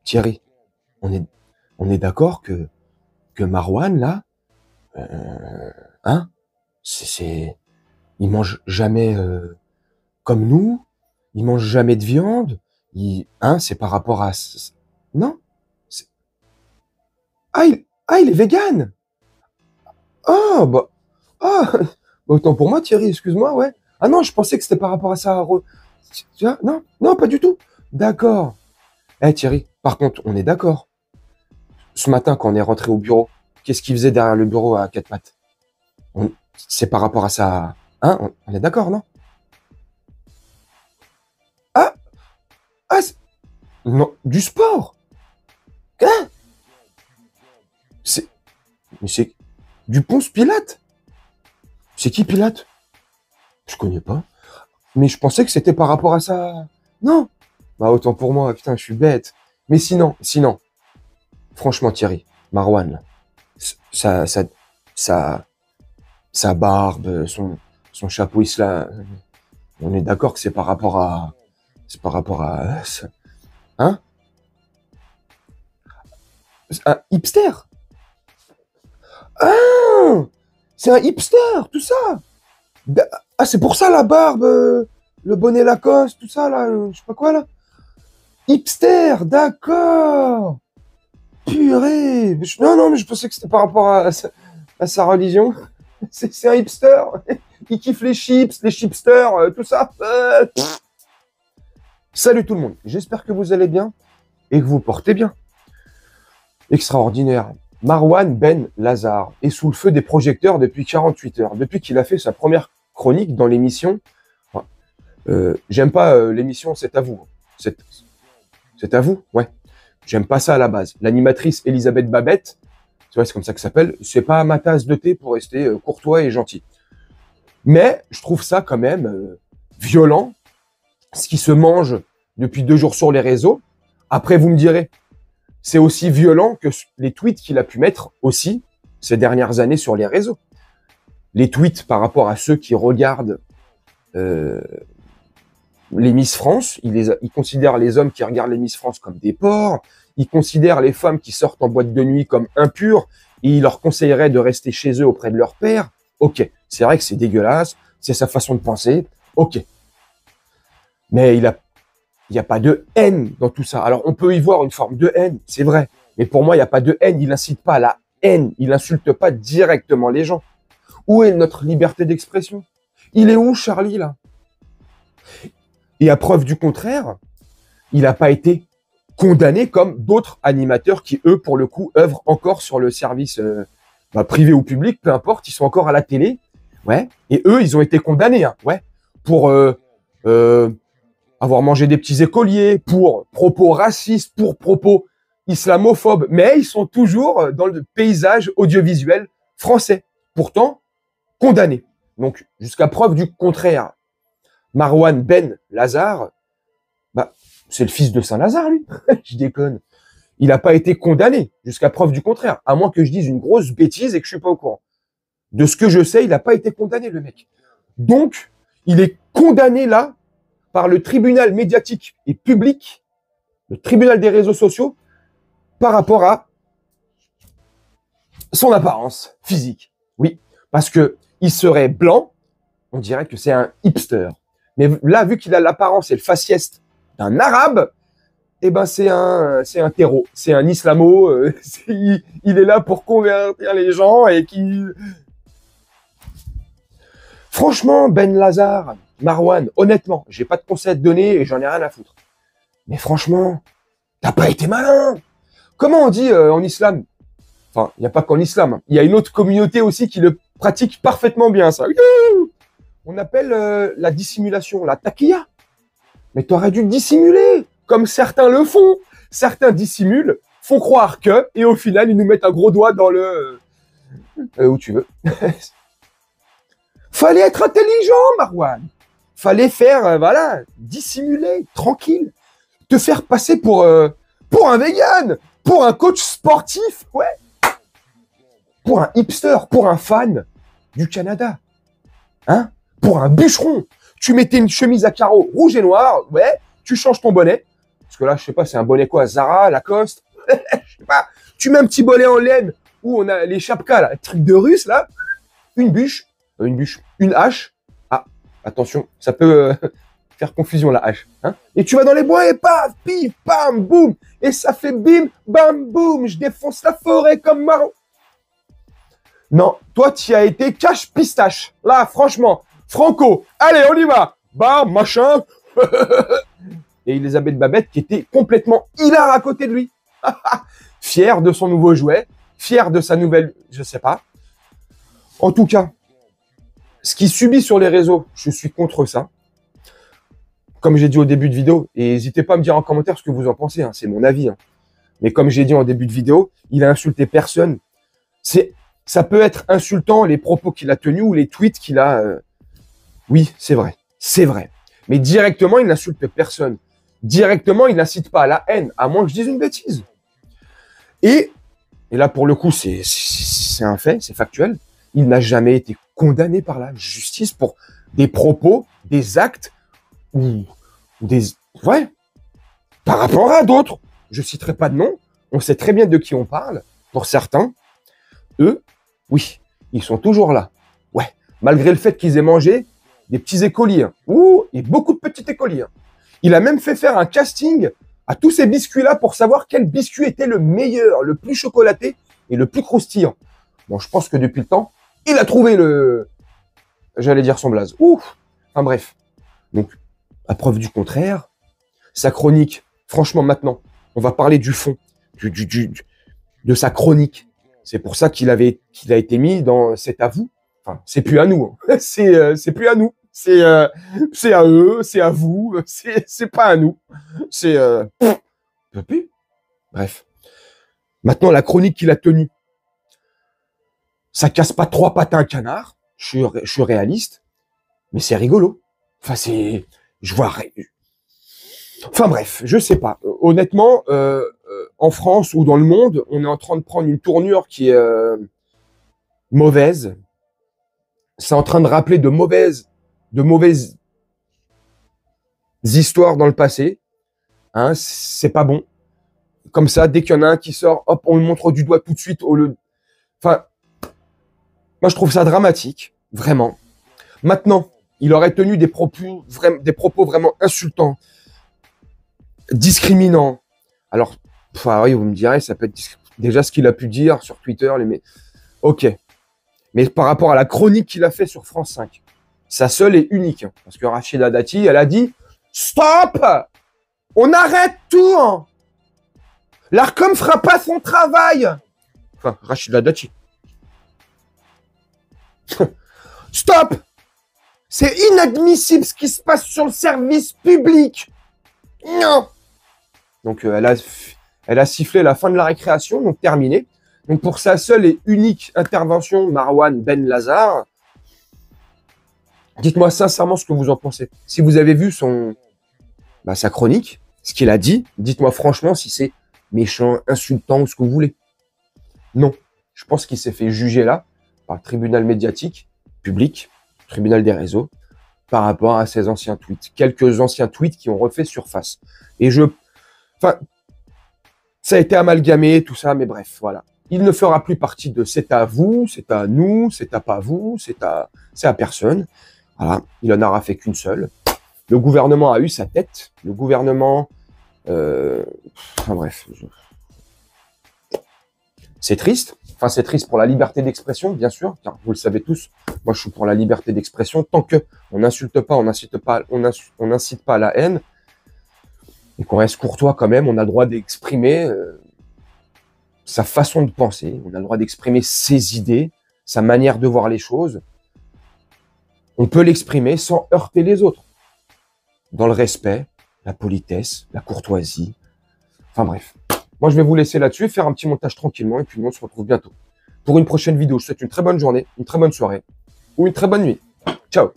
Thierry, on est, on est d'accord que Marwan, là, hein, il mange jamais comme nous, il mange jamais de viande, c'est par rapport à, non, c'est- il est vegan. Ah, bah, ah, bah, autant pour moi, Thierry, excuse-moi, ouais. Ah non, je pensais que c'était par rapport à ça. Tu vois, non, non, pas du tout. D'accord. Eh, Thierry, par contre, on est d'accord. Ce matin, quand on est rentré au bureau, qu'est-ce qu'il faisait derrière le bureau à quatre pattes? C'est par rapport à ça. Hein, on est d'accord, non? Ah, ah, non, du sport. Hein? C'est, mais c'est du Ponce Pilate. C'est qui Pilate? Je connais pas. Mais je pensais que c'était par rapport à ça. Non. Bah, autant pour moi, putain, je suis bête. Mais sinon, franchement, Thierry, Marwan, là, sa, sa, sa, sa barbe, son chapeau islam, on est d'accord que c'est par rapport à, hein? Un hipster. Ah! C'est un hipster, tout ça. Ah, c'est pour ça la barbe, le bonnet Lacoste, tout ça, là, je sais pas quoi, là. Hipster, d'accord. Purée. Non, mais je pensais que c'était par rapport à sa religion. C'est un hipster. Il kiffe les chips, les chipsters, tout ça. Salut tout le monde. J'espère que vous allez bien et que vous portez bien. Extraordinaire. Marwan Ben Lazare est sous le feu des projecteurs depuis 48 heures, depuis qu'il a fait sa première chronique dans l'émission. J'aime pas l'émission C'est à vous. C'est à vous, ouais. J'aime pas ça à la base. L'animatrice Elisabeth Babette, tu vois, c'est comme ça que ça s'appelle, c'est pas ma tasse de thé pour rester courtois et gentil. Mais je trouve ça quand même violent, ce qui se mange depuis 2 jours sur les réseaux. Après, vous me direz, c'est aussi violent que les tweets qu'il a pu mettre aussi ces dernières années sur les réseaux. Les tweets par rapport à ceux qui regardent les Miss France, il considère les hommes qui regardent les Miss France comme des porcs, il considère les femmes qui sortent en boîte de nuit comme impures, et il leur conseillerait de rester chez eux auprès de leur père. Ok, c'est vrai que c'est dégueulasse, c'est sa façon de penser, ok. Mais il y a pas de haine dans tout ça. Alors, on peut y voir une forme de haine, c'est vrai. Mais pour moi, il n'y a pas de haine. Il n'incite pas à la haine. Il n'insulte pas directement les gens. Où est notre liberté d'expression? Il est où, Charlie, là? Et à preuve du contraire, il n'a pas été condamné comme d'autres animateurs qui, eux, pour le coup, œuvrent encore sur le service privé ou public, peu importe, ils sont encore à la télé. Ouais. Et eux, ils ont été condamnés, hein, ouais, pour avoir mangé des petits écoliers, pour propos racistes, pour propos islamophobes, mais ils sont toujours dans le paysage audiovisuel français. Pourtant, condamnés. Donc, jusqu'à preuve du contraire, Marwan Ben Lazare, bah, c'est le fils de Saint-Lazare, lui. Je déconne. Il n'a pas été condamné, jusqu'à preuve du contraire, à moins que je dise une grosse bêtise et que je suis pas au courant. De ce que je sais, il n'a pas été condamné, le mec. Donc, il est condamné là par le tribunal médiatique et public, le tribunal des réseaux sociaux, par rapport à son apparence physique. Oui, parce que il serait blanc, on dirait que c'est un hipster. Mais là, vu qu'il a l'apparence et le faciès d'un arabe, eh ben c'est un terreau, c'est un islamo. Il est là pour convertir les gens et qui. Franchement, Ben Lazare, Marwan, honnêtement, j'ai pas de conseils à te donner et j'en ai rien à foutre. Mais franchement, t'as pas été malin. Comment on dit en islam? Enfin, il n'y a pas qu'en islam. Il y a une autre communauté aussi qui le pratique parfaitement bien, ça. On appelle la dissimulation, la taqiya. Mais t'aurais dû dissimuler, comme certains le font. Certains dissimulent, font croire que, et au final, ils nous mettent un gros doigt dans le... où tu veux. Fallait être intelligent, Marwan. Fallait faire, voilà, dissimuler, tranquille. Te faire passer pour un vegan, pour un coach sportif, ouais. Pour un hipster, pour un fan du Canada. Hein? Pour un bûcheron. Tu mettais une chemise à carreaux rouge et noir, ouais, tu changes ton bonnet. Parce que là, je sais pas, c'est un bonnet quoi, Zara, Lacoste, je sais pas. Tu mets un petit bonnet en laine où on a les chapkas, là, truc de russe, là, une bûche, une hache. Ah, attention, ça peut faire confusion, la hache. Hein, et tu vas dans les bois et paf, pif, bam, boum. Et ça fait bim, bam, boum. Je défonce la forêt comme marron. Non, toi, tu as été cache pistache. Là, franchement, Franco, allez, on y va. Bam, machin. Et Elisabeth Babette qui était complètement hilar à côté de lui. Fier de son nouveau jouet, fier de sa nouvelle, je sais pas. En tout cas, ce qu'il subit sur les réseaux, je suis contre ça. Comme j'ai dit au début de vidéo, et n'hésitez pas à me dire en commentaire ce que vous en pensez, hein, c'est mon avis. Hein. Mais comme j'ai dit en début de vidéo, il a insulté personne. Ça peut être insultant les propos qu'il a tenus ou les tweets qu'il a. Oui, c'est vrai. Mais directement, il n'insulte personne. Directement, il n'incite pas à la haine, à moins que je dise une bêtise. Et là, pour le coup, c'est un fait, c'est factuel. Il n'a jamais été condamné par la justice pour des propos, des actes ou des... Ouais, par rapport à d'autres. Je citerai pas de nom. On sait très bien de qui on parle. Pour certains, eux, oui, ils sont toujours là. Ouais, malgré le fait qu'ils aient mangé des petits écoliers. Hein. Ouh, et beaucoup de petits écoliers. Hein. Il a même fait faire un casting à tous ces biscuits-là pour savoir quel biscuit était le meilleur, le plus chocolaté et le plus croustillant. Bon, je pense que depuis le temps, il a trouvé j'allais dire son blaze. Ouf. Enfin bref. Donc, à preuve du contraire, sa chronique, franchement maintenant, on va parler du fond, de sa chronique. C'est pour ça qu'il a été mis dans C'est à vous. Enfin, c'est plus à nous. Hein. C'est plus à nous. C'est à eux, c'est à vous. C'est pas à nous. C'est peut plus. Bref. Maintenant, la chronique qu'il a tenue, ça casse pas trois pattes à un canard. Je suis réaliste, mais c'est rigolo. Enfin, Enfin bref, je sais pas. Honnêtement, en France ou dans le monde, on est en train de prendre une tournure qui est mauvaise. C'est en train de rappeler de mauvaises histoires dans le passé. Hein, c'est pas bon. Comme ça, dès qu'il y en a un qui sort, hop, on le montre du doigt tout de suite. Enfin, moi je trouve ça dramatique, vraiment. Maintenant, il aurait tenu des propos vraiment insultants, discriminants. Alors, enfin, oui, vous me direz, ça peut être déjà ce qu'il a pu dire sur Twitter, ok. Mais par rapport à la chronique qu'il a fait sur France 5, sa seule et unique, hein, parce que Rachida Dati, elle a dit « Stop! On arrête tout! Hein. L'Arcom fera pas son travail !» Enfin, Rachida Dati. Stop! C'est inadmissible ce qui se passe sur le service public. Non. Donc elle a sifflé la fin de la récréation, donc terminé. Donc pour sa seule et unique intervention, Marwan Ben Lazar, dites-moi sincèrement ce que vous en pensez. Si vous avez vu sa chronique, ce qu'il a dit, dites-moi franchement si c'est méchant, insultant ou ce que vous voulez. Non, je pense qu'il s'est fait juger là par le tribunal médiatique, public, tribunal des réseaux, par rapport à ses anciens tweets. Quelques anciens tweets qui ont refait surface. Et ça a été amalgamé, tout ça, mais bref, voilà. Il ne fera plus partie de c'est à vous, c'est à nous, c'est à pas vous, c'est à personne. Voilà. Il en aura fait qu'une seule. Le gouvernement a eu sa tête. Le gouvernement, enfin bref. C'est triste. Enfin, c'est triste pour la liberté d'expression, bien sûr, car vous le savez tous. Moi, je suis pour la liberté d'expression. Tant que on n'insulte pas, on n'incite pas à la haine, et qu'on reste courtois quand même, on a le droit d'exprimer sa façon de penser, on a le droit d'exprimer ses idées, sa manière de voir les choses. On peut l'exprimer sans heurter les autres, dans le respect, la politesse, la courtoisie. Enfin bref. Moi, je vais vous laisser là-dessus, faire un petit montage tranquillement, et puis nous, on se retrouve bientôt pour une prochaine vidéo. Je vous souhaite une très bonne journée, une très bonne soirée, ou une très bonne nuit. Ciao!